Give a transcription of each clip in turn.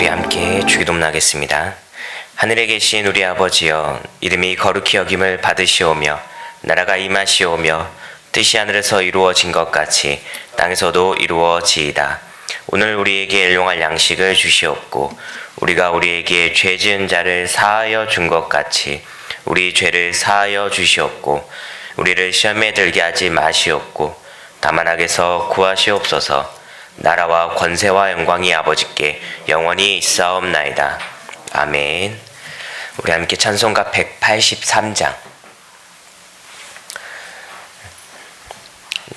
우리 함께 주기도문하겠습니다. 하늘에 계신 우리 아버지여, 이름이 거룩히 여김을 받으시오며 나라가 임하시오며 뜻이 하늘에서 이루어진 것 같이 땅에서도 이루어지이다. 오늘 우리에게 일용할 양식을 주시옵고 우리가 우리에게 죄 지은 자를 사하여 준 것 같이 우리 죄를 사하여 주시옵고 우리를 시험에 들게 하지 마시옵고 다만 악에서 구하시옵소서. 나라와 권세와 영광이 아버지께 영원히 있사옵나이다. 아멘. 우리 함께 찬송가 183장,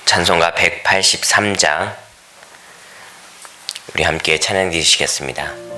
찬송가 183장 우리 함께 찬양 드리시겠습니다.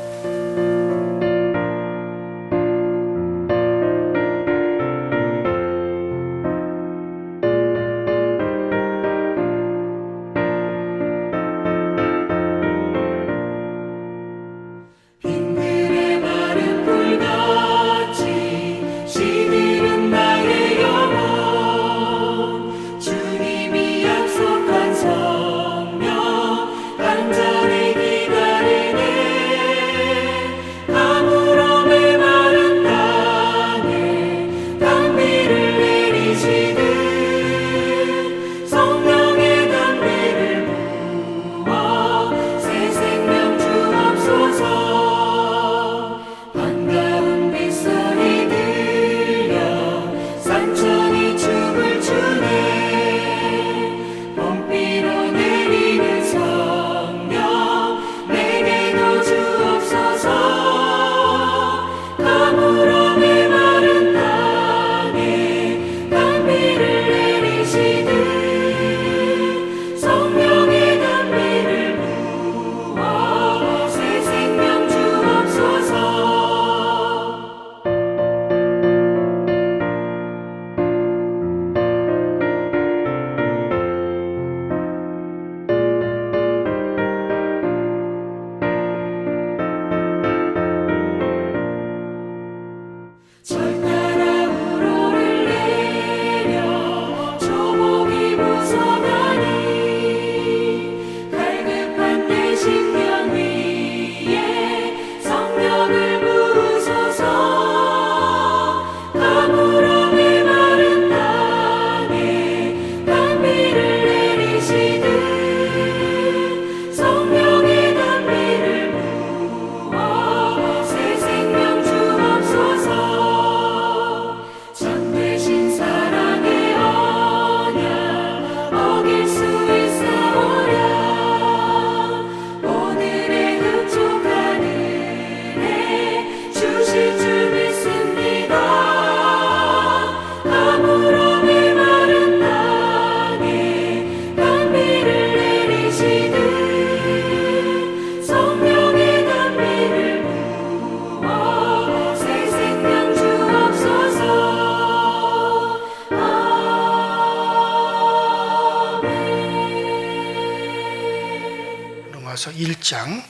로마서 1장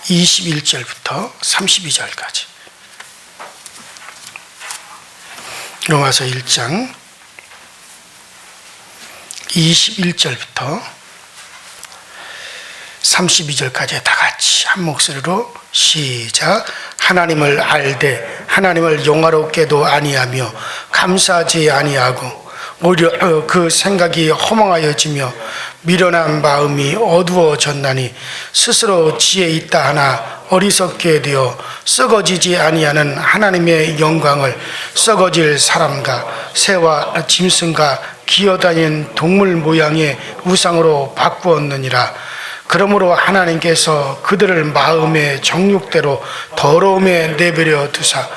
21절부터 32절까지. 로마서 1장 21절부터 32절까지 다 같이 한 목소리로 시작. 하나님을 알되 하나님을 영화롭게도 아니하며 감사하지 아니하고 오히려 그 생각이 허망하여지며 미련한 마음이 어두워졌나니 스스로 지혜 있다 하나 어리석게 되어 썩어지지 아니하는 하나님의 영광을 썩어질 사람과 새와 짐승과 기어다니는 동물 모양의 우상으로 바꾸었느니라. 그러므로 하나님께서 그들을 마음의 정욕대로 더러움에 내버려 두사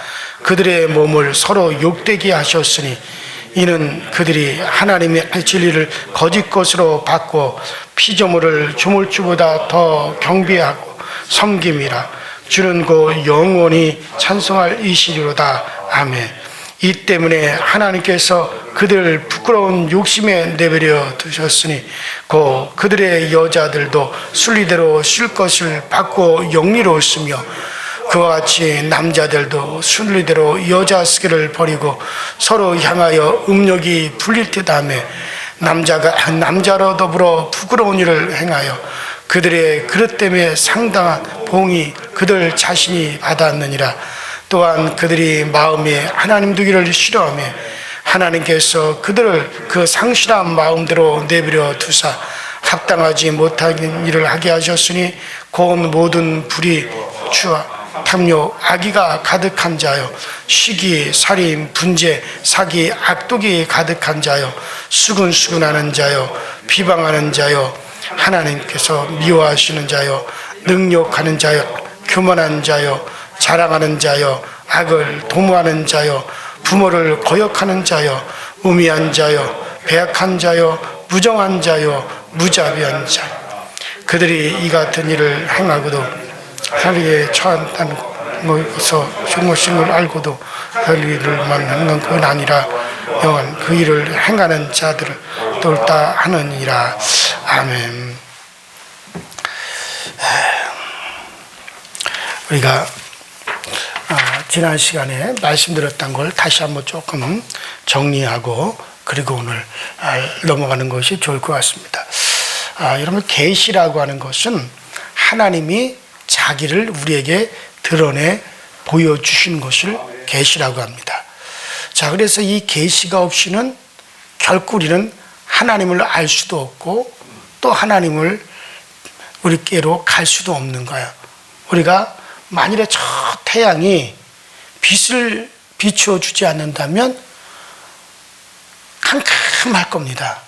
그들의 몸을 서로 욕되게 하셨으니 이는 그들이 하나님의 진리를 거짓 것으로 바꾸어 피조물을 조물주보다 더 경배하고 섬김이라. 주는 곧 영원히 찬송할 이시리로다. 아멘. 이 때문에 하나님께서 그들을 부끄러운 욕심에 내버려 두셨으니 곧 그들의 여자들도 순리대로 쉴 것을 바꾸어 영리로웠으며 그와 같이 남자들도 순리대로 여자 쓰기를 버리고 서로 향하여 음욕이 불릴 듯 하며 남자가 남자로 더불어 부끄러운 일을 행하여 그들의 그릇 때문에 상당한 봉이 그들 자신이 받았느니라. 또한 그들이 마음에 하나님 두기를 싫어하며 하나님께서 그들을 그 상실한 마음대로 내버려 두사 합당하지 못한 일을 하게 하셨으니 곧 모든 불의, 추와 탐욕, 악의가 가득한 자요, 시기, 살인, 분재, 사기, 악독이 가득한 자요, 수근수근하는 자요, 비방하는 자요, 하나님께서 미워하시는 자요, 능욕하는 자요, 교만한 자요, 자랑하는 자요, 악을 도모하는 자요, 부모를 거역하는 자요, 우미한 자요, 배악한 자요, 무정한 자요, 무자비한 자. 그들이 이 같은 일을 행하고도 하루에 처한다는 것에서 중요신 걸 알고도 그 일을 만나는 건 아니라 영원 그 일을 행하는 자들을 돌다 하느니라. 아멘. 우리가 지난 시간에 말씀드렸던 걸 다시 한번 조금 정리하고 그리고 오늘 넘어가는 것이 좋을 것 같습니다. 여러분, 계시라고 하는 것은 하나님이 자기를 우리에게 드러내 보여주시는 것을 계시라고 합니다. 자, 그래서 이 계시가 없이는 결코 우리는 하나님을 알 수도 없고 또 하나님을 우리께로 갈 수도 없는 거예요. 우리가 만일에 저 태양이 빛을 비추어주지 않는다면 캄캄할 겁니다.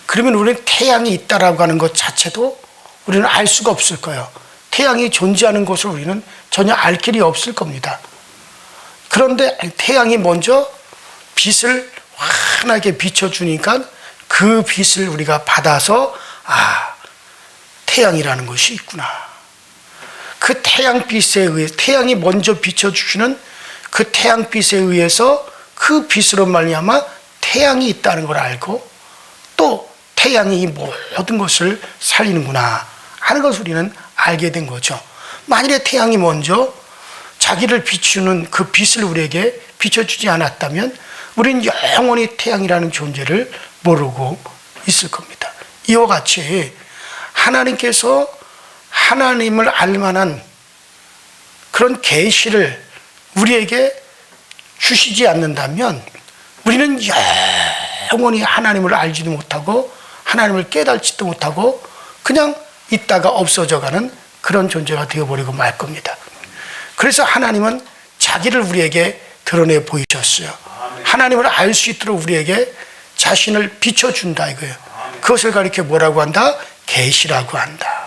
그러면 우리는 태양이 있다라고 하는 것 자체도 우리는 알 수가 없을 거예요. 태양이 존재하는 것을 우리는 전혀 알 길이 없을 겁니다. 그런데 태양이 먼저 빛을 환하게 비춰주니까 그 빛을 우리가 받아서 태양이라는 것이 있구나. 그 태양빛에 의해 태양이 먼저 비춰주시는 그 태양빛에 의해서 그 빛으로 말미암아 태양이 있다는 걸 알고 또 태양이 이 모든 것을 살리는구나 하는 것을 우리는 알게 된 거죠. 만일에 태양이 먼저 자기를 비추는 그 빛을 우리에게 비춰주지 않았다면 우리는 영원히 태양이라는 존재를 모르고 있을 겁니다. 이와 같이 하나님께서 하나님을 알만한 그런 계시를 우리에게 주시지 않는다면 우리는 영원히 하나님을 알지도 못하고 하나님을 깨달지도 못하고 그냥 있다가 없어져가는 그런 존재가 되어버리고 말 겁니다. 그래서 하나님은 자기를 우리에게 드러내 보이셨어요. 하나님을 알 수 있도록 우리에게 자신을 비춰준다 이거예요. 그것을 가리켜 뭐라고 한다? 계시라고 한다.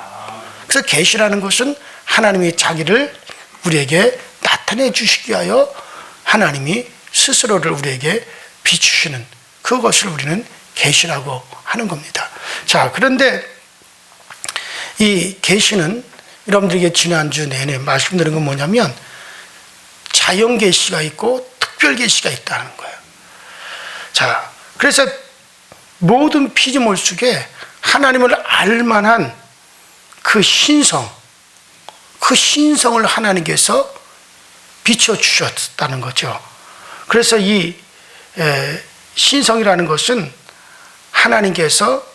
그래서 계시라는 것은 하나님이 자기를 우리에게 나타내 주시기 위하여 하나님이 스스로를 우리에게 비추시는 그것을 우리는 계시라고 하는 겁니다. 자, 그런데 이 계시는 여러분들에게 지난주 내내 말씀드린 건 뭐냐면 자연 계시가 있고 특별 계시가 있다는 거예요. 자, 그래서 모든 피조물 속에 하나님을 알만한 그 신성, 그 신성을 하나님께서 비춰주셨다는 거죠. 그래서 이 신성이라는 것은 하나님께서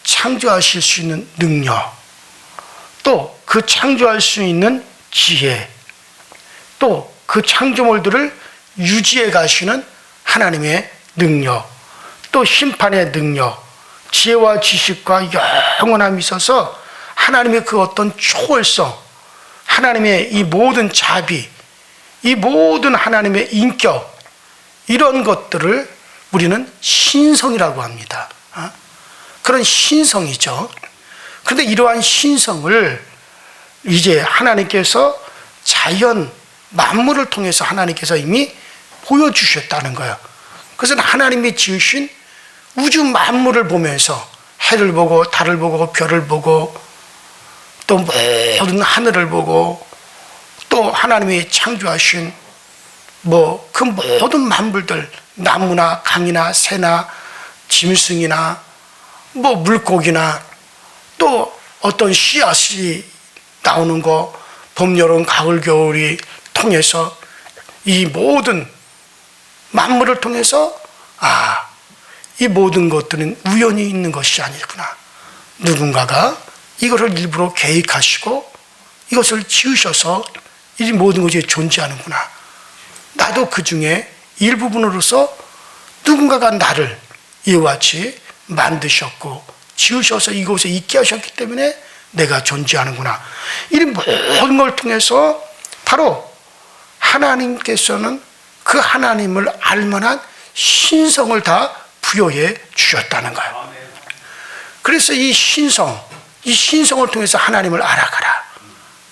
창조하실 수 있는 능력, 또 그 창조할 수 있는 지혜, 또 그 창조물들을 유지해 가시는 하나님의 능력, 또 심판의 능력, 지혜와 지식과 영원함이 있어서 하나님의 그 어떤 초월성, 하나님의 이 모든 자비, 이 모든 하나님의 인격, 이런 것들을 우리는 신성이라고 합니다. 그런 신성이죠. 그런데 이러한 신성을 이제 하나님께서 자연 만물을 통해서 하나님께서 이미 보여주셨다는 거예요. 그것은 하나님이 지으신 우주 만물을 보면서 해를 보고 달을 보고 별을 보고 또 모든 하늘을 보고 또 하나님이 창조하신 그 모든 만물들, 나무나 강이나 새나 짐승이나 물고기나 또 어떤 씨앗이 나오는 거, 봄, 여름, 가을, 겨울이 통해서 이 모든 만물을 통해서 이 모든 것들은 우연히 있는 것이 아니구나. 누군가가 이것을 일부러 계획하시고 이것을 지으셔서 이 모든 것이 존재하는구나. 나도 그 중에 일부분으로서 누군가가 나를 이와 같이 만드셨고 지으셔서 이곳에 있게 하셨기 때문에 내가 존재하는구나. 이 모든 걸 통해서 바로 하나님께서는 그 하나님을 알만한 신성을 다 부여해 주셨다는 거예요. 그래서 이 신성을 통해서 하나님을 알아가라.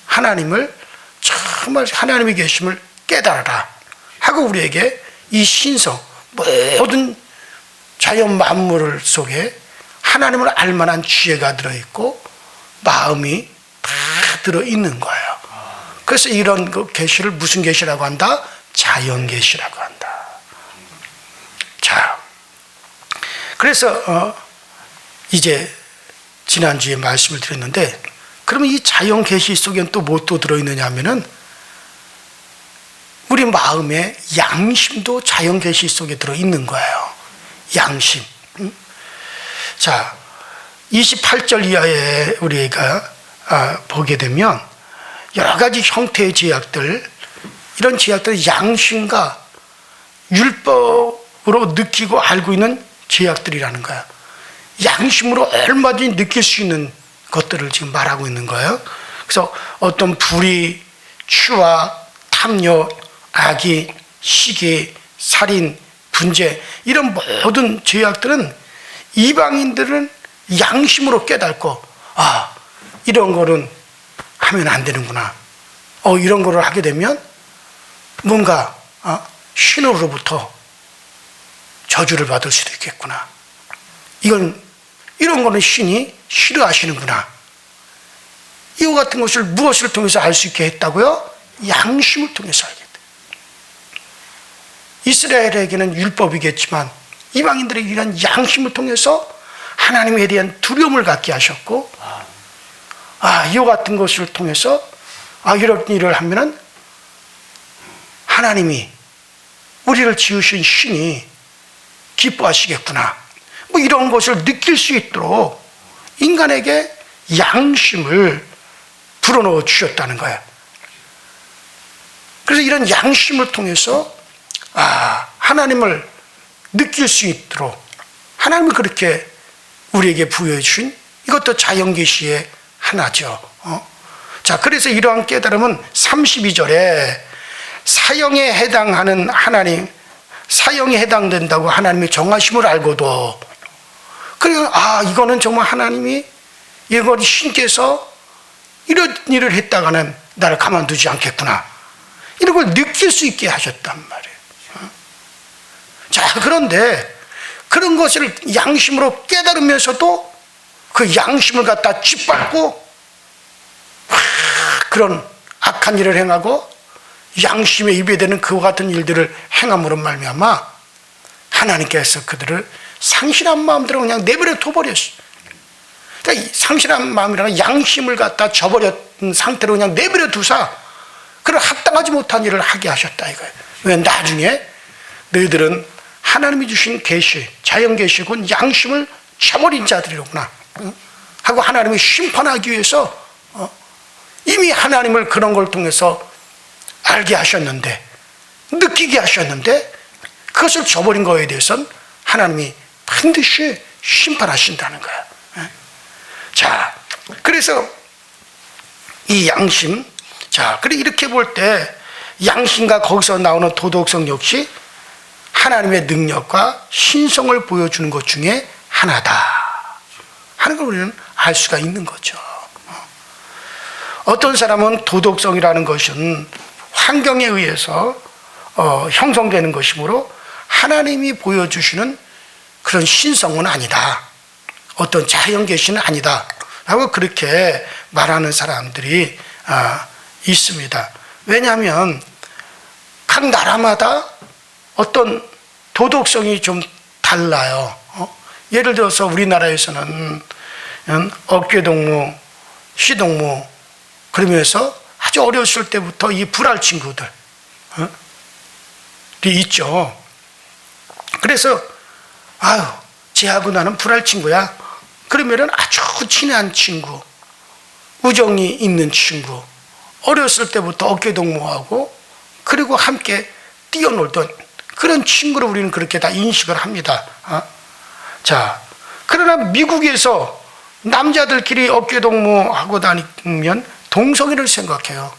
하나님을 정말 하나님의 계심을 깨달아라 하고 우리에게 이 신성, 모든 자연 만물 속에 하나님을 알만한 지혜가 들어있고 마음이 다 들어있는 거예요. 그래서 이런 그 계시를 무슨 계시라고 한다? 자연 계시라고 한다. 자, 그래서 이제 지난주에 말씀을 드렸는데, 그러면 이 자연 계시 속엔 또 뭐 또 들어있느냐 하면은 우리 마음의 양심도 자연 계시 속에 들어있는 거예요. 양심. 자, 28절 이하에 우리가 보게 되면 여러 가지 형태의 제약들, 이런 제약들은 양심과 율법으로 느끼고 알고 있는 제약들이라는 거예요. 양심으로 얼마든지 느낄 수 있는 것들을 지금 말하고 있는 거예요. 그래서 어떤 불의, 추와, 탐욕, 악의, 시기, 살인, 분재, 이런 모든 죄악들은 이방인들은 양심으로 깨닫고, 아, 이런 거는 하면 안 되는구나. 이런 거를 하게 되면 뭔가 신으로부터 저주를 받을 수도 있겠구나. 이런 거는 신이 싫어하시는구나. 이와 같은 것을 무엇을 통해서 알 수 있게 했다고요? 양심을 통해서 알게 돼. 이스라엘에게는 율법이겠지만 이방인들에게 이런 양심을 통해서 하나님에 대한 두려움을 갖게 하셨고, 이와 같은 것을 통해서 이런 일을 하면은 하나님이 우리를 지으신 신이 기뻐하시겠구나. 뭐 이런 것을 느낄 수 있도록 인간에게 양심을 불어넣어 주셨다는 거예요. 그래서 이런 양심을 통해서 하나님을 느낄 수 있도록 하나님을 그렇게 우리에게 부여해 주신 이것도 자연계시의 하나죠. 자, 그래서 이러한 깨달음은 32절에 사형에 해당하는 하나님, 사형에 해당된다고 하나님이 정하심을 알고도, 그러니까 이거는 정말 하나님이, 이건 신께서 이런 일을 했다가는 나를 가만두지 않겠구나, 이런 걸 느낄 수 있게 하셨단 말이에요. 자, 그런데 그런 것을 양심으로 깨달으면서도 그 양심을 갖다 짓밟고 그런 악한 일을 행하고 양심에 입에대는 그와 같은 일들을 행함으로 말미암아 하나님께서 그들을 상실한 마음대로 그냥 내버려 둬버렸어요. 그러니까 이 상실한 마음이라는 양심을 갖다 저버렸던 상태로 그냥 내버려 두사 그를 합당하지 못한 일을 하게 하셨다 이거예요. 왜? 나중에 너희들은 하나님이 주신 계시, 자연 계시군 양심을 저버린 자들이로구나 하고 하나님이 심판하기 위해서 이미 하나님을 그런 걸 통해서 알게 하셨는데, 느끼게 하셨는데 그것을 저버린 거에 대해서는 하나님이 반드시 심판하신다는 거야. 자, 그래서 이 양심, 자, 그래 이렇게 볼 때 양심과 거기서 나오는 도덕성 역시 하나님의 능력과 신성을 보여주는 것 중에 하나다 하는 걸 우리는 알 수가 있는 거죠. 어떤 사람은 도덕성이라는 것은 환경에 의해서 형성되는 것이므로 하나님이 보여주시는 그런 신성은 아니다, 어떤 자연 계시는 아니다 라고 그렇게 말하는 사람들이 있습니다. 왜냐하면 각 나라마다 어떤 도덕성이 좀 달라요. 예를 들어서 우리나라에서는 어깨동무, 시동무 그러면서 아주 어렸을 때부터 이 불알 친구들이 있죠. 그래서 쟤하고 나는 불알 친구야. 그러면은 아주 친한 친구, 우정이 있는 친구, 어렸을 때부터 어깨동무하고 그리고 함께 뛰어놀던 그런 친구를 우리는 그렇게 다 인식을 합니다. 자, 그러나 미국에서 남자들끼리 어깨동무하고 다니면 동성애를 생각해요.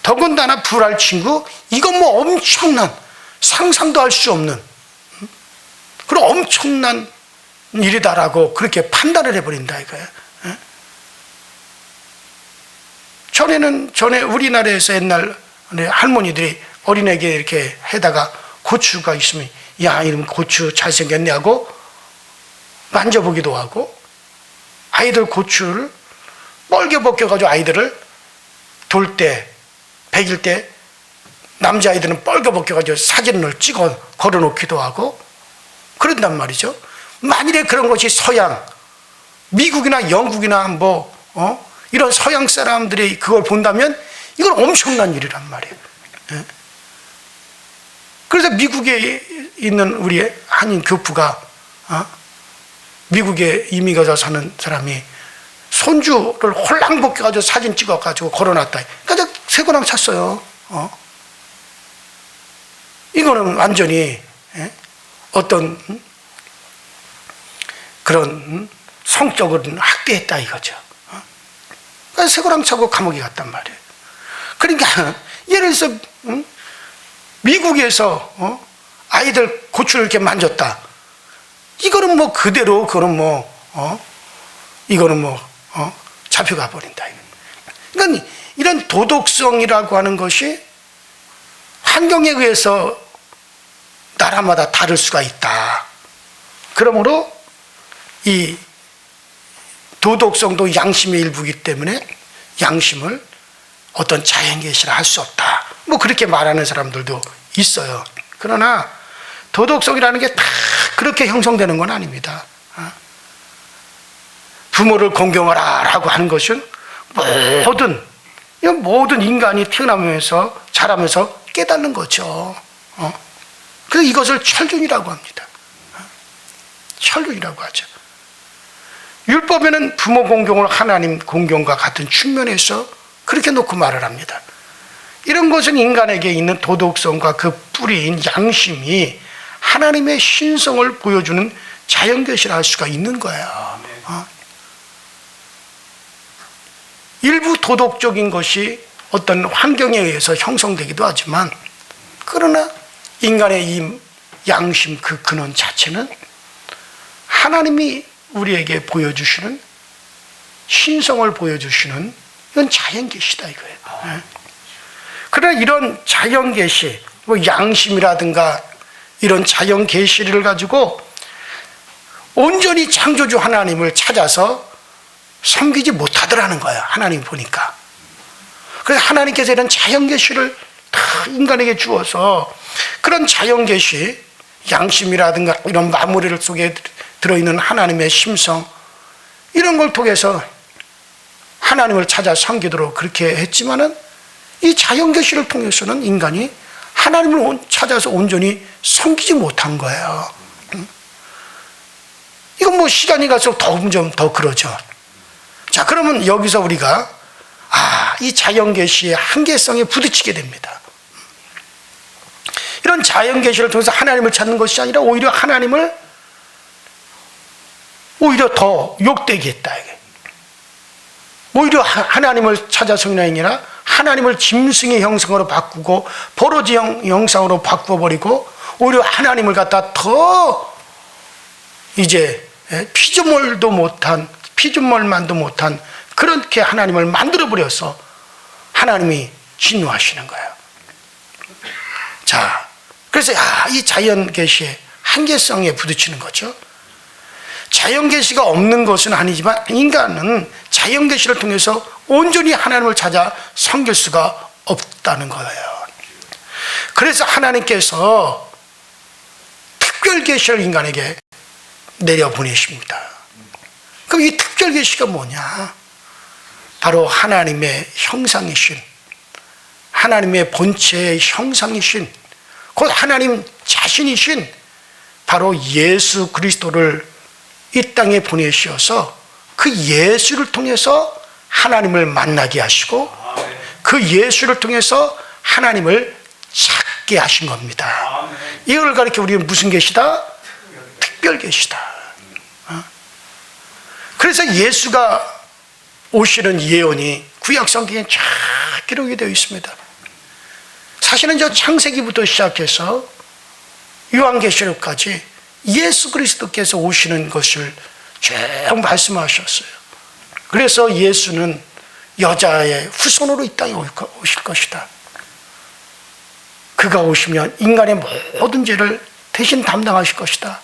더군다나 불알 친구, 이건 뭐 엄청난, 상상도 할 수 없는 그런 엄청난 일이다라고 그렇게 판단을 해버린다 이거예요. 전에 우리나라에서 옛날 할머니들이 어린애에게 이렇게 해다가 고추가 있으면 야 이러면 고추 잘생겼네 하고 만져보기도 하고, 아이들 고추를 뻘게 벗겨가지고 아이들을 돌 때, 백일 때 남자아이들은 뻘게 벗겨가지고 사진을 찍어 걸어놓기도 하고 그런단 말이죠. 만일에 그런 것이 서양, 미국이나 영국이나 이런 서양 사람들이 그걸 본다면 이건 엄청난 일이란 말이에요. 그래서 미국에 있는 우리 한인 교부가 미국에 이민 가서 사는 사람이 손주를 홀랑 벗겨가지고 사진 찍어가지고 걸어놨다. 그러니까 쇠고랑 찼어요. 이거는 완전히 어떤 그런 성적을 학대했다 이거죠. 그래서 쇠고랑 차고 감옥에 갔단 말이에요. 그러니까 예를 들어서 미국에서 아이들 고추를 이렇게 만졌다. 이거는 뭐 그대로 그거는 이거는 잡혀가 버린다. 그러니까 이런 도덕성이라고 하는 것이 환경에 의해서 나라마다 다를 수가 있다. 그러므로 이 도덕성도 양심의 일부이기 때문에 양심을 어떤 자연계시라 할 수 없다. 뭐 그렇게 말하는 사람들도 있어요. 그러나 도덕성이라는 게 다 그렇게 형성되는 건 아닙니다. 부모를 공경하라 라고 하는 것은 모든 인간이 태어나면서 자라면서 깨닫는 거죠. 그래서 이것을 철륜이라고 합니다. 철륜이라고 하죠. 율법에는 부모 공경을 하나님 공경과 같은 측면에서 그렇게 놓고 말을 합니다. 이런 것은 인간에게 있는 도덕성과 그 뿌리인 양심이 하나님의 신성을 보여주는 자연계시라 할 수가 있는 거예요. 일부 도덕적인 것이 어떤 환경에 의해서 형성되기도 하지만, 그러나 인간의 이 양심 그 근원 자체는 하나님이 우리에게 보여주시는 신성을 보여주시는 이건 자연계시다 이거예요. 그러나 이런 자연계시, 양심이라든가 이런 자연계시를 가지고 온전히 창조주 하나님을 찾아서 섬기지 못하더라는 거예요. 하나님 보니까. 그래서 하나님께서 이런 자연계시를 다 인간에게 주어서 그런 자연계시, 양심이라든가 이런 마무리를 속에 들어있는 하나님의 심성, 이런 걸 통해서 하나님을 찾아 섬기도록 그렇게 했지만은 이 자연계시를 통해서는 인간이 하나님을 찾아서 온전히 섬기지 못한 거예요. 이건 뭐 시간이 갈수록 점점 더 그러죠. 자, 그러면 여기서 우리가 이 자연계시의 한계성에 부딪히게 됩니다. 이런 자연계시를 통해서 하나님을 찾는 것이 아니라 오히려 하나님을 오히려 더 욕되게 했다. 오히려 하나님을 찾아 섬기는 아니라 하나님을 짐승의 형상으로 바꾸고 버러지 형상으로 바꾸어버리고 오히려 하나님을 갖다 더 이제 피조물만도 못한 그렇게 하나님을 만들어버려서 하나님이 진노하시는 거예요. 자, 그래서 이 자연계시의 한계성에 부딪히는 거죠. 자연계시가 없는 것은 아니지만 인간은 자연계시를 통해서 온전히 하나님을 찾아 섬길 수가 없다는 거예요. 그래서 하나님께서 특별계시를 인간에게 내려보내십니다. 그럼 이 특별계시가 뭐냐? 바로 하나님의 형상이신, 하나님의 본체의 형상이신, 곧 하나님 자신이신 바로 예수 그리스도를 이 땅에 보내셔서 그 예수를 통해서 하나님을 만나게 하시고 그 예수를 통해서 하나님을 찾게 하신 겁니다. 이걸 가리켜 우리는 무슨 계시다? 특별 계시다. 그래서 예수가 오시는 예언이 구약 성경에 쫙 기록이 되어 있습니다. 사실은 저 창세기부터 시작해서 요한계시록까지 예수 그리스도께서 오시는 것을 쭉 말씀하셨어요. 그래서 예수는 여자의 후손으로 이 땅에 오실 것이다. 그가 오시면 인간의 모든 죄를 대신 담당하실 것이다.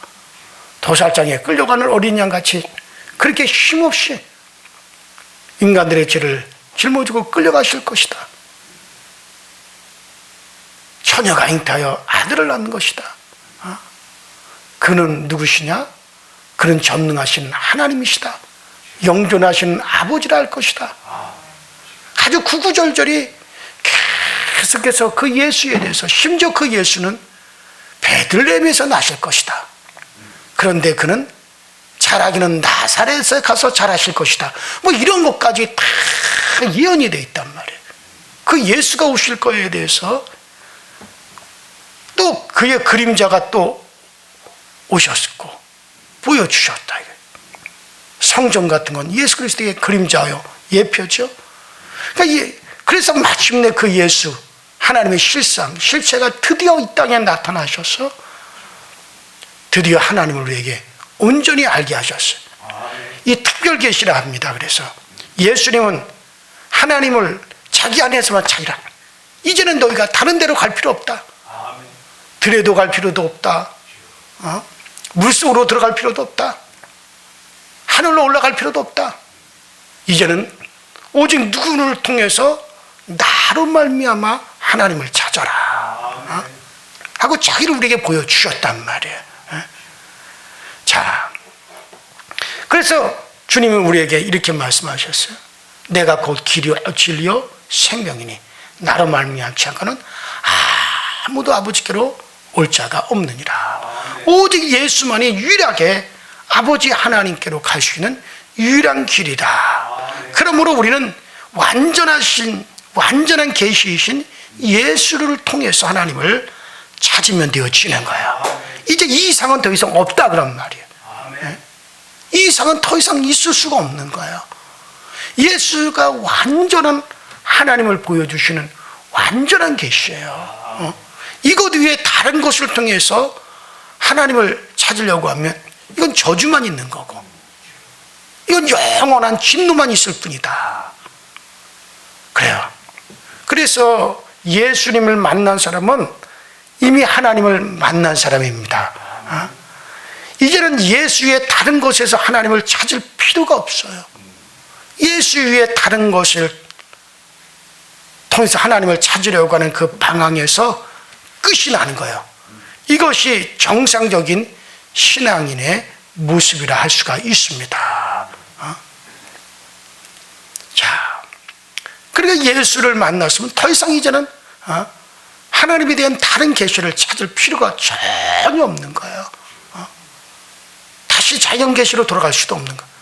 도살장에 끌려가는 어린 양같이 그렇게 쉼없이 인간들의 죄를 짊어지고 끌려가실 것이다. 처녀가 잉태하여 아들을 낳는 것이다. 그는 누구시냐? 그는 전능하신 하나님이시다. 영존하신 아버지라 할 것이다. 아주 구구절절히 계속해서 그 예수에 대해서, 심지어 그 예수는 베들레헴에서 나실 것이다. 그런데 그는 자라기는 나사렛에 가서 자라실 것이다. 뭐 이런 것까지 다 예언이 되어 있단 말이에요. 그 예수가 오실 거에 대해서 또 그의 그림자가 또 오셨고 보여주셨다. 성전 같은 건 예수 그리스도의 그림자요, 예표죠. 그러니까 그래서 마침내 그 예수, 하나님의 실체가 드디어 이 땅에 나타나셔서 드디어 하나님을 우리에게 온전히 알게 하셨어요. 이 특별 계시라 합니다. 그래서 예수님은 하나님을 자기 안에서만 찾으라. 이제는 너희가 다른 데로 갈 필요 없다. 들에도 갈 필요도 없다. 물속으로 들어갈 필요도 없다. 하늘로 올라갈 필요도 없다. 이제는 오직 누구를 통해서 나로 말미암아 하나님을 찾아라 하고 자기를 우리에게 보여주셨단 말이에요. 자, 그래서 주님은 우리에게 이렇게 말씀하셨어요. 내가 곧 길이요 진리요 생명이니 나로 말미암지 않고는 아무도 아버지께로 올 자가 없느니라. 오직 예수만이 유일하게 아버지 하나님께로 갈 수 있는 유일한 길이다. 그러므로 우리는 완전한 계시이신 예수를 통해서 하나님을 찾으면 되어지는 거예요. 이제 이 이상은 더 이상 없다 그런 말이에요. 이 이상은 더 이상 있을 수가 없는 거예요. 예수가 완전한 하나님을 보여주시는 완전한 계시예요. 이것 위에 다른 것을 통해서 하나님을 찾으려고 하면 이건 저주만 있는 거고, 이건 영원한 진노만 있을 뿐이다. 그래요. 그래서 예수님을 만난 사람은 이미 하나님을 만난 사람입니다. 이제는 예수 위에 다른 것에서 하나님을 찾을 필요가 없어요. 예수 위에 다른 것을 통해서 하나님을 찾으려고 하는 그 방향에서 끝이 나는 거예요. 이것이 정상적인 신앙인의 모습이라 할 수가 있습니다. 자, 그러니까 예수를 만났으면 더 이상 이제는 하나님에 대한 다른 계시를 찾을 필요가 전혀 없는 거예요. 다시 자연 계시로 돌아갈 수도 없는 거예요.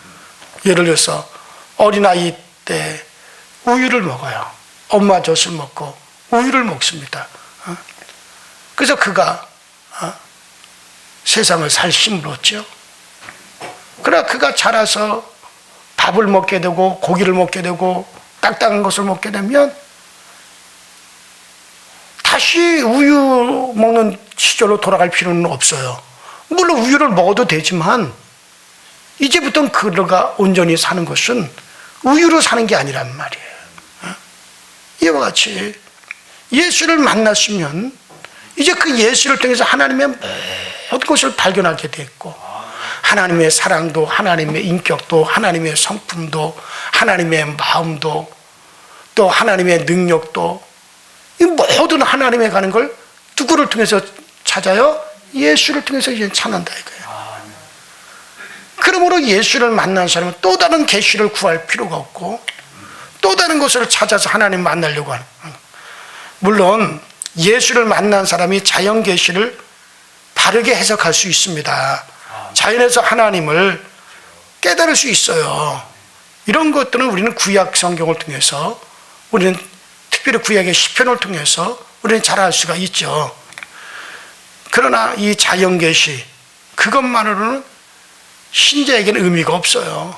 예를 들어서 어린아이 때 우유를 먹어요. 엄마 젖을 먹고 우유를 먹습니다. 그래서 그가 세상을 살 힘을 얻죠. 그러나 그가 자라서 밥을 먹게 되고 고기를 먹게 되고 딱딱한 것을 먹게 되면 다시 우유 먹는 시절로 돌아갈 필요는 없어요. 물론 우유를 먹어도 되지만 이제부터는 그가 온전히 사는 것은 우유로 사는 게 아니란 말이에요. 이와 같이 예수를 만났으면 이제 그 예수를 통해서 하나님의 모든 것을 발견하게 됐고, 하나님의 사랑도, 하나님의 인격도, 하나님의 성품도, 하나님의 마음도, 또 하나님의 능력도, 이 모든 하나님에 가는 걸 누구를 통해서 찾아요? 예수를 통해서 이제 찾는다 이거예요. 그러므로 예수를 만난 사람은 또 다른 계시를 구할 필요가 없고 또 다른 것을 찾아서 하나님 만나려고 하는. 물론 예수를 만난 사람이 자연 계시를 바르게 해석할 수 있습니다. 자연에서 하나님을 깨달을 수 있어요. 이런 것들은 우리는 구약 성경을 통해서, 우리는 특별히 구약의 시편을 통해서 우리는 잘 알 수가 있죠. 그러나 이 자연계시, 그것만으로는 신자에게는 의미가 없어요.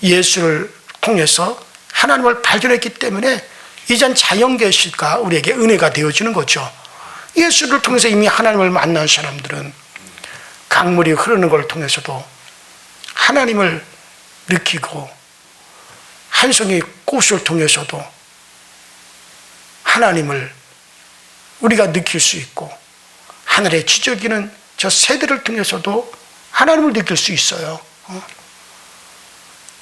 예수를 통해서 하나님을 발견했기 때문에 이젠 자연계시가 우리에게 은혜가 되어지는 거죠. 예수를 통해서 이미 하나님을 만난 사람들은 강물이 흐르는 걸 통해서도 하나님을 느끼고, 한 송이 꽃을 통해서도 하나님을 우리가 느낄 수 있고, 하늘에 지저귀는 저 새들을 통해서도 하나님을 느낄 수 있어요.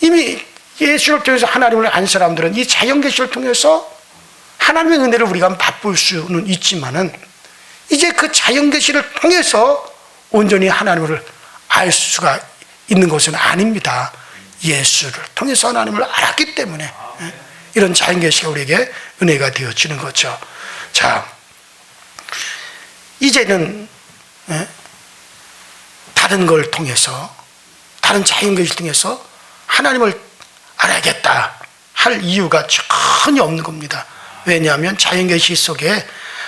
이미 예수를 통해서 하나님을 안 사람들은 이 자연계시를 통해서 하나님의 은혜를 우리가 맛볼 수는 있지만은, 이제 그 자연계시를 통해서 온전히 하나님을 알 수가 있는 것은 아닙니다. 예수를 통해서 하나님을 알았기 때문에 이런 자연계시가 우리에게 은혜가 되어지는 거죠. 자, 이제는 다른 걸 통해서, 다른 자연계시를 통해서 하나님을 알아야겠다 할 이유가 전혀 없는 겁니다. 왜냐하면 자연계시 속에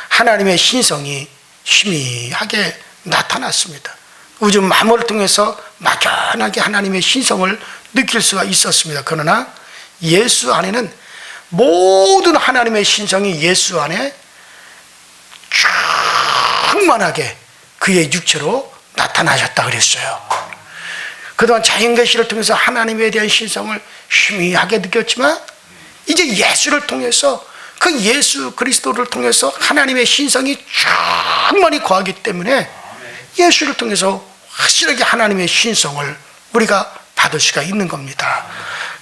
하나님의 신성이 희미하게 나타났습니다. 우주 만물을 통해서 막연하게 하나님의 신성을 느낄 수가 있었습니다. 그러나 예수 안에는 모든 하나님의 신성이 예수 안에 충만하게 그의 육체로 나타나셨다 그랬어요. 그동안 자연계시를 통해서 하나님에 대한 신성을 희미하게 느꼈지만, 이제 예수를 통해서, 그 예수 그리스도를 통해서 하나님의 신성이 충만히 거하기 때문에 예수를 통해서 확실하게 하나님의 신성을 우리가 받을 수가 있는 겁니다.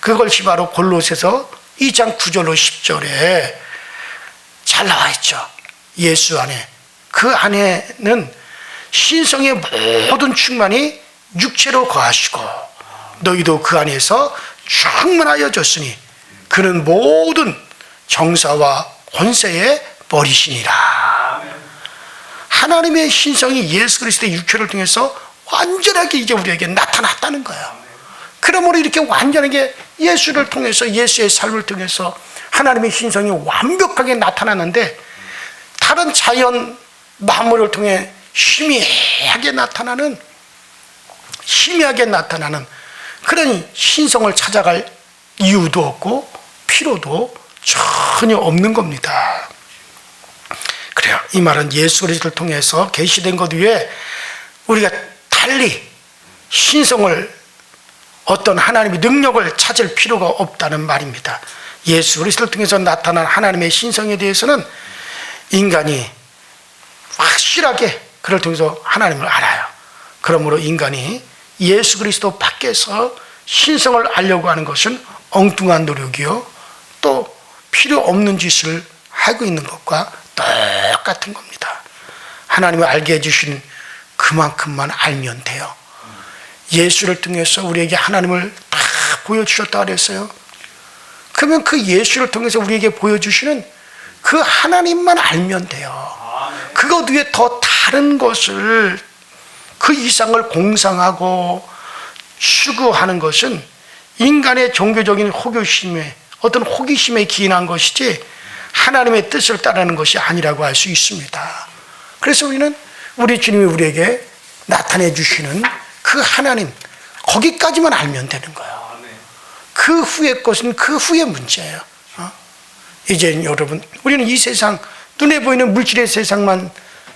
그것이 바로 골로새서 2장 9절로 10절에 잘 나와 있죠. 예수 안에, 그 안에는 신성의 모든 충만이 육체로 거하시고 너희도 그 안에서 충만하여졌으니 그는 모든 정사와 권세의 머리시니라. 하나님의 신성이 예수 그리스도의 육체를 통해서 완전하게 이제 우리에게 나타났다는 거예요. 그러므로 이렇게 완전하게 예수를 통해서, 예수의 삶을 통해서 하나님의 신성이 완벽하게 나타났는데, 다른 자연 만물을 통해 희미하게 나타나는 그런 신성을 찾아갈 이유도 없고 필요도 전혀 없는 겁니다. 그래요. 이 말은 예수 그리스도를 통해서 계시된 것 위에 우리가 달리 신성을, 어떤 하나님의 능력을 찾을 필요가 없다는 말입니다. 예수 그리스도를 통해서 나타난 하나님의 신성에 대해서는 인간이 확실하게 그를 통해서 하나님을 알아요. 그러므로 인간이 예수 그리스도 밖에서 신성을 알려고 하는 것은 엉뚱한 노력이요, 또 필요 없는 짓을 하고 있는 것과 똑같은 겁니다. 하나님을 알게 해주신 그만큼만 알면 돼요. 예수를 통해서 우리에게 하나님을 다 보여주셨다 그랬어요. 그러면 그 예수를 통해서 우리에게 보여주시는 그 하나님만 알면 돼요. 그것 위에 더 다른 것을, 그 이상을 공상하고 추구하는 것은 인간의 종교적인 호기심에, 어떤 호기심에 기인한 것이지 하나님의 뜻을 따르는 것이 아니라고 할 수 있습니다. 그래서 우리는 우리 주님이 우리에게 나타내 주시는 그 하나님, 거기까지만 알면 되는 거예요. 그 후의 것은 그 후의 문제예요. 이제 여러분, 우리는 이 세상, 눈에 보이는 물질의 세상만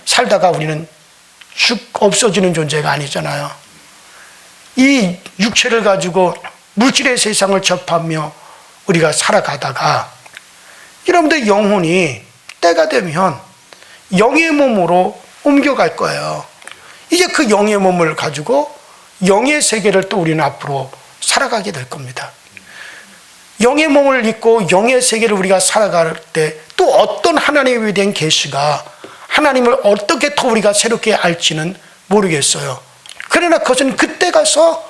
살다가 우리는 없어지는 존재가 아니잖아요. 이 육체를 가지고 물질의 세상을 접하며 우리가 살아가다가 여러분들 영혼이 때가 되면 영의 몸으로 옮겨갈 거예요. 이제 그 영의 몸을 가지고 영의 세계를 또 우리는 앞으로 살아가게 될 겁니다. 영의 몸을 입고 영의 세계를 우리가 살아갈 때 또 어떤 하나님에 대한 계시가, 하나님을 어떻게 더 우리가 새롭게 알지는 모르겠어요. 그러나 그것은 그때 가서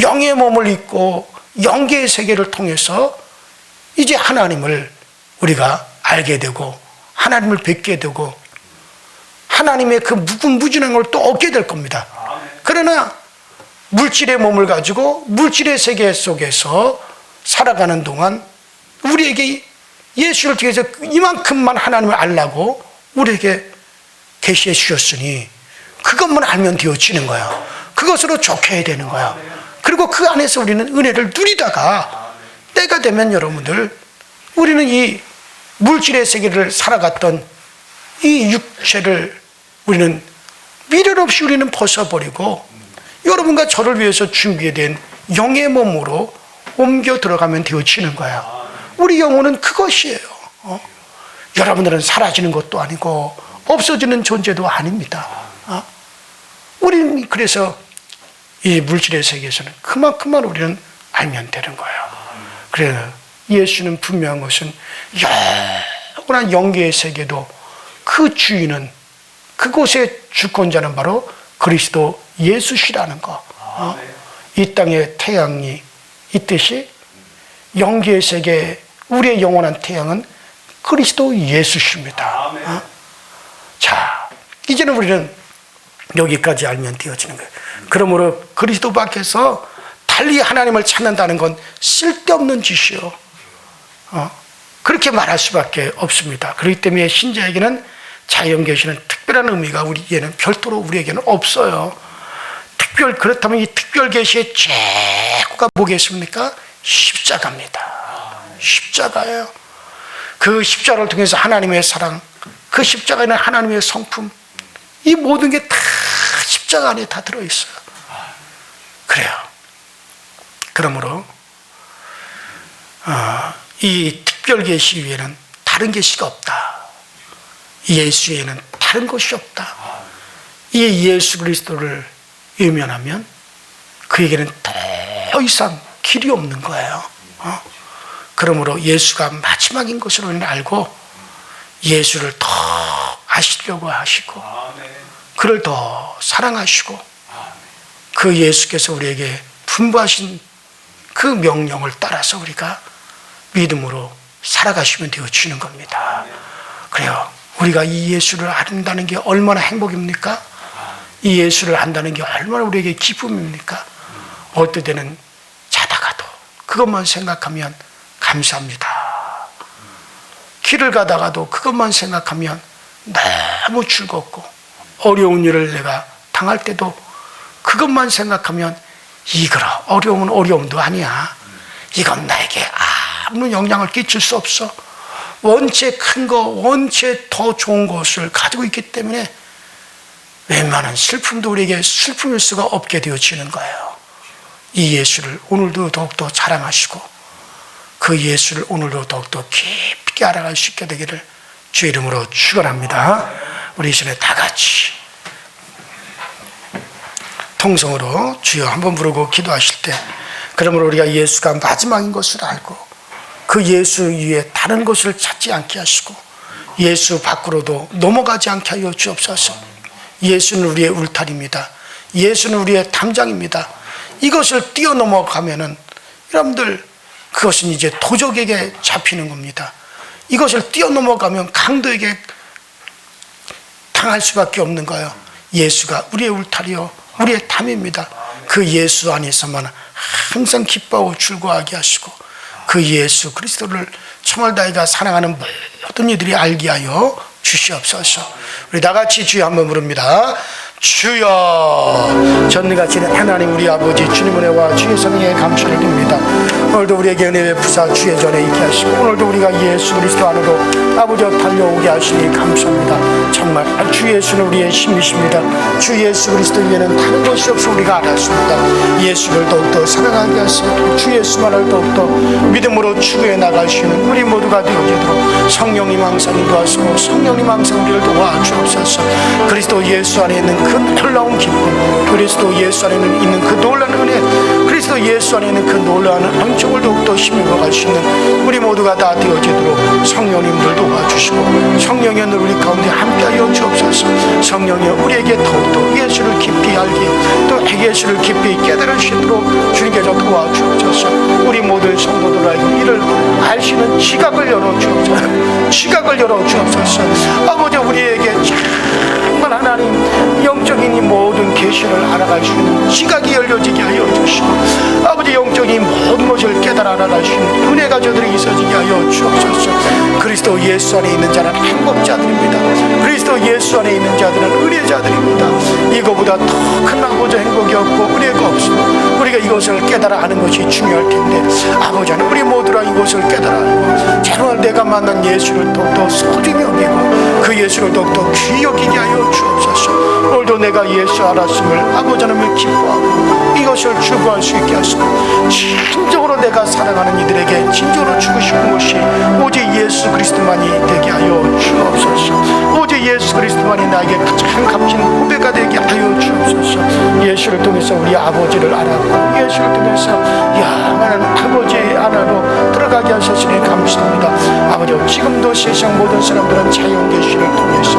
영의 몸을 입고 영계의 세계를 통해서 이제 하나님을 우리가 알게 되고 하나님을 뵙게 되고 하나님의 그 무궁무진한 걸 또 얻게 될 겁니다. 그러나 물질의 몸을 가지고 물질의 세계 속에서 살아가는 동안 우리에게 예수를 통해서 이만큼만 하나님을 알라고 우리에게 계시해 주셨으니 그것만 알면 되어지는 거야. 그것으로 족해야 되는 거야. 그리고 그 안에서 우리는 은혜를 누리다가 때가 되면 여러분들 우리는 이 물질의 세계를 살아갔던 이 육체를 우리는 미련 없이 우리는 벗어버리고 여러분과 저를 위해서 준비된 영의 몸으로 옮겨 들어가면 되어지는 거야. 우리 영혼은 그것이에요. 여러분들은 사라지는 것도 아니고 없어지는 존재도 아닙니다. 우리는 그래서 이 물질의 세계에서는 그만큼만 우리는 알면 되는 거예요. 그래서 예수는 분명한 것은 영원한 영계의 세계도 그 주인은 그곳의 주권자는 바로 그리스도 예수시라는 거. 이 땅의 태양이 있듯이 영계의 세계 우리의 영원한 태양은 그리스도 예수십니다. 자, 이제는 우리는 여기까지 알면 되어지는 거예요. 그러므로 그리스도 밖에서 달리 하나님을 찾는다는 건 쓸데없는 짓이요. 그렇게 말할 수밖에 없습니다. 그렇기 때문에 신자에게는 자연계시는 특별한 의미가 우리에게는 별도로 우리에게는 없어요. 그렇다면 이 특별계시의 최고가 뭐겠습니까? 십자가입니다. 십자가예요. 그 십자가를 통해서 하나님의 사랑, 그 십자가에는 하나님의 성품, 이 모든 게 다 십자가 안에 다 들어있어요. 그래요. 그러므로 이 특별계시 위에는 다른 계시가 없다. 예수에는 다른 것이 없다. 이 예수 그리스도를 외면하면 그에게는 더 이상 길이 없는 거예요. 그러므로 예수가 마지막인 것을 우리는 알고 예수를 더 아시려고 하시고 그를 더 사랑하시고 그 예수께서 우리에게 분부하신 그 명령을 따라서 우리가 믿음으로 살아가시면 되어지는 겁니다. 그래요. 우리가 이 예수를 안다는 게 얼마나 행복입니까? 이 예수를 안다는 게 얼마나 우리에게 기쁨입니까? 어떨 때는 자다가도 그것만 생각하면 감사합니다. 길을 가다가도 그것만 생각하면 너무 즐겁고 어려운 일을 내가 당할 때도 그것만 생각하면 이거라 어려움은 어려움도 아니야. 이건 나에게 아무 영향을 끼칠 수 없어. 원체 큰 거, 원체 더 좋은 것을 가지고 있기 때문에 웬만한 슬픔도 우리에게 슬픔일 수가 없게 되어지는 거예요. 이 예수를 오늘도 더욱더 자랑하시고 그 예수를 오늘도 더욱더 깊게 알아갈 수 있게 되기를 주 이름으로 축원합니다. 우리 이 시간에 다 같이 통성으로 주여 한번 부르고 기도하실 때 그러므로 우리가 예수가 마지막인 것을 알고 그 예수 위에 다른 것을 찾지 않게 하시고 예수 밖으로도 넘어가지 않게 하여 주옵소서. 예수는 우리의 울타리입니다. 예수는 우리의 담장입니다. 이것을 뛰어넘어가면은 여러분들 그것은 이제 도적에게 잡히는 겁니다. 이것을 뛰어넘어가면 강도에게 당할 수밖에 없는 거예요. 예수가 우리의 울타리요 우리의 담입니다. 그 예수 안에서만 항상 기뻐하고 즐거워하게 하시고 그 예수 그리스도를 정말 다이가 사랑하는 모든 이들이 알게 하여 주시옵소서. 우리 다같이 주여 한번 부릅니다. 주여. 전능하신 하나님 우리 아버지 주님 은혜와 주의 사랑에 감사를 드립니다. 오늘도 우리에게 은혜 베푸사 주의 전에 있게 하시고 오늘도 우리가 예수 그리스도 안으로 아버지 달려오게 하시니 감사합니다. 정말 주 예수는 우리의 힘이십니다. 주 예수 그리스도 위에는 다른 것이 없어 우리가 알았습니다. 예수를 더욱더 사랑하게 하시고 주 예수만을 더욱더 믿음으로 추구해 나가시는 우리 모두가 되어지도록 성령님 항상 인도하시고 성령님 항상 우리를 도와주옵소서. 그리스도 예수 안에 있는 그 놀라운 기쁨, 그리스도 예수 안에 있는 그 놀라운 은혜, 그리스도 예수 안에 있는 그 놀라운 영적을 더욱더 힘입어 갈 수 있는 우리 모두가 다 되어지도록 성령님들 도와주시고 성령이 우리 가운데 함께하여 주옵소서. 성령이 우리에게 더욱더 예수를 깊이 알게 또 예수를 깊이 깨달을 수 있도록 주님께서 도와주옵소서. 우리 모든 성도들에게 이를 알 수 있는 지각을 열어주옵소서. 지각을 열어주옵소서. 아버지 우리에게 정말 하나님 영적인 이 모든 계시를 알아갈 수 있는 지각이 열려지게 하여 주시고, 아버지 영적인 이 모든 것을 깨달아 알아갈 수 있는 은혜가 저들이 있어지게 하여 주옵소서. 그리스도 예수 안에 있는 자는 행복자들입니다. 그리스도 예수 안에 있는 자들은 은혜자들입니다. 이거보다 더 큰 아버지 행복이 없고 은혜가 없습니다. 우리가 이것을 깨달아 아는 것이 중요할 텐데, 아버지 하나님, 우리 모두가 이것을 깨달아 알고 정말 내가 만난 예수를 더욱더 소중히 여기고 그 예수를 더욱더 귀히 여기게 하여 주옵소서. 오늘도 내가 예수 알았음을 아버지 하나님을 기뻐하고 이것을 추구할 수 있게 하시고, 진정으로 내가 사랑하는 이들에게 진정으로 주고 싶은 것이 오직 예수 그리스도만이 되게 하여 주옵소서. 오직 예수 그리스도만이 나에게 가장 값진 후배가 되게 하여 주옵소서. 예수를 통해서 우리 아버지를 알았고 예수를 통해서 영원한 아버지 안으로 들어가게 하셨으니 감사합니다. 아버지, 지금도 세상 모든 사람들은 자연 계시를 통해서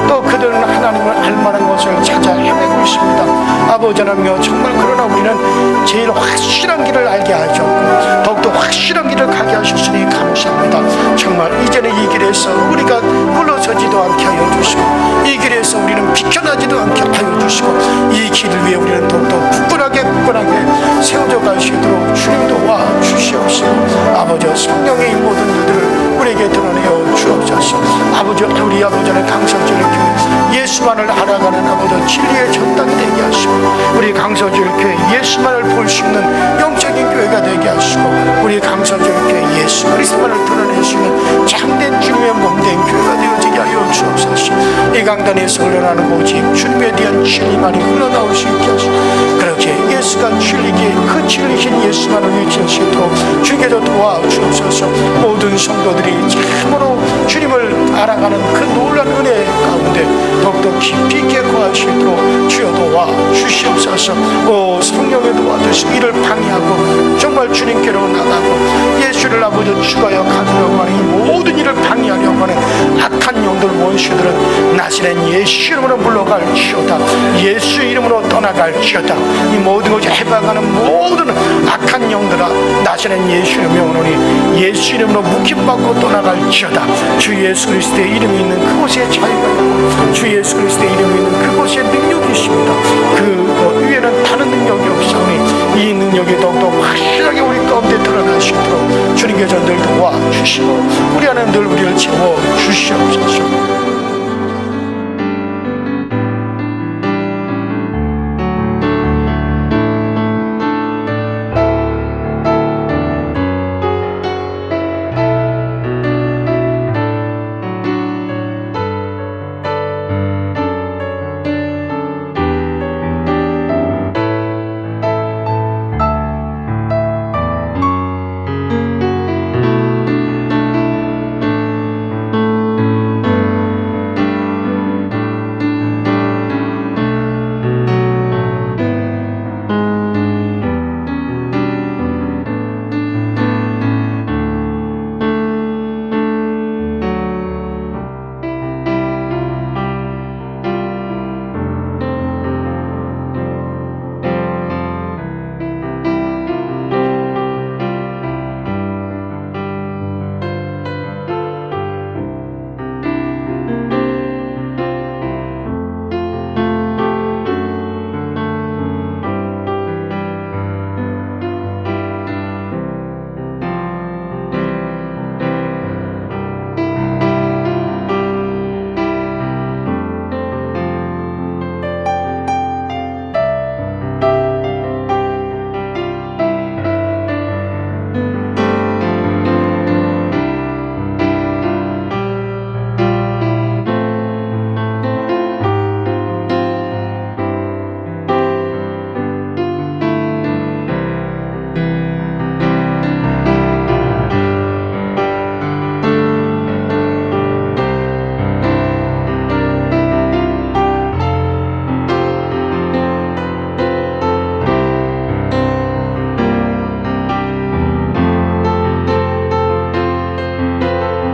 또 그들은 하나님을 알만한 것을 찾아 헤매고 있습니다. 아버지 하나님여, 정말 그러나 우리는 제일 확실한 길을 알게 하셨고 더욱더 확실한 길을 가게 하셨으니 감사합니다. 정말 이제는 이 길에서 우리가 물러서지도 않게 하여 주시고 이 길에서 우리는 비켜나지도 않게 하여 주시고 이 길을 위해 우리는 더욱더 굳건하게 세워져 갈 수 있도록 주님도 와 주시옵시고, 아버지 성령의 이 모든 일들을 우리에게 드러내어 주옵소서. 아버지, 우리 아버지는 강서지를 교회 예수만을 알아가는 아버지 진리의 전당이 되게 하시고, 우리 강서지를 교회 예수만을 볼 수 있는 영적인 교회가 되게 하시고, 우리 강서지를 교회 예수 그리스도만을 드러낼 수 있는 참된 주님의 몸된 교회가 되어지게 하여 주옵소서. 이 강단에서 흘러나는 오직 주님에 대한 진리만이 흘러나올 수 있게 하시고, 그렇게 예수가 진리기에 그 진리신 예수만을 외칠 수 있도록 주께서 도와주옵소서. 모든 성도들이 참으로 주님을 알아가는 그 놀라운 은혜 가운데 더욱더 깊이 있게 거할 수 있도록 주여 도와주시옵소서. 오 성령의 도와주시고 이를 방해하고 정말 주님께로 나가고 예수를 아버지 죽어야 가두려고 하는 이 모든 일을 방해하려고 하는 악한 영들 원수들은 나시는 예수 이름으로 물러갈지어다. 예수 이름으로 떠나갈지어다. 이 모든 것을 해방하는 모든 악한 영들아, 나시는 예수 이름으로 명하노니 예수 이름으로 묶임받고 떠나갈지어다. 주 예수 그리스도의 이름이 있는 그곳에 자유가 있고 주 예수 그리스도의 이름이 있는 그곳에 능력이 있습니다. 그 위에는 다른 능력이 없사오니 이 능력이 더욱더 확실하게 우리 가운데 드러날 수 있도록 주님께서 늘 도와주시고 우리 안에 늘 우리를 채워 주시옵소서.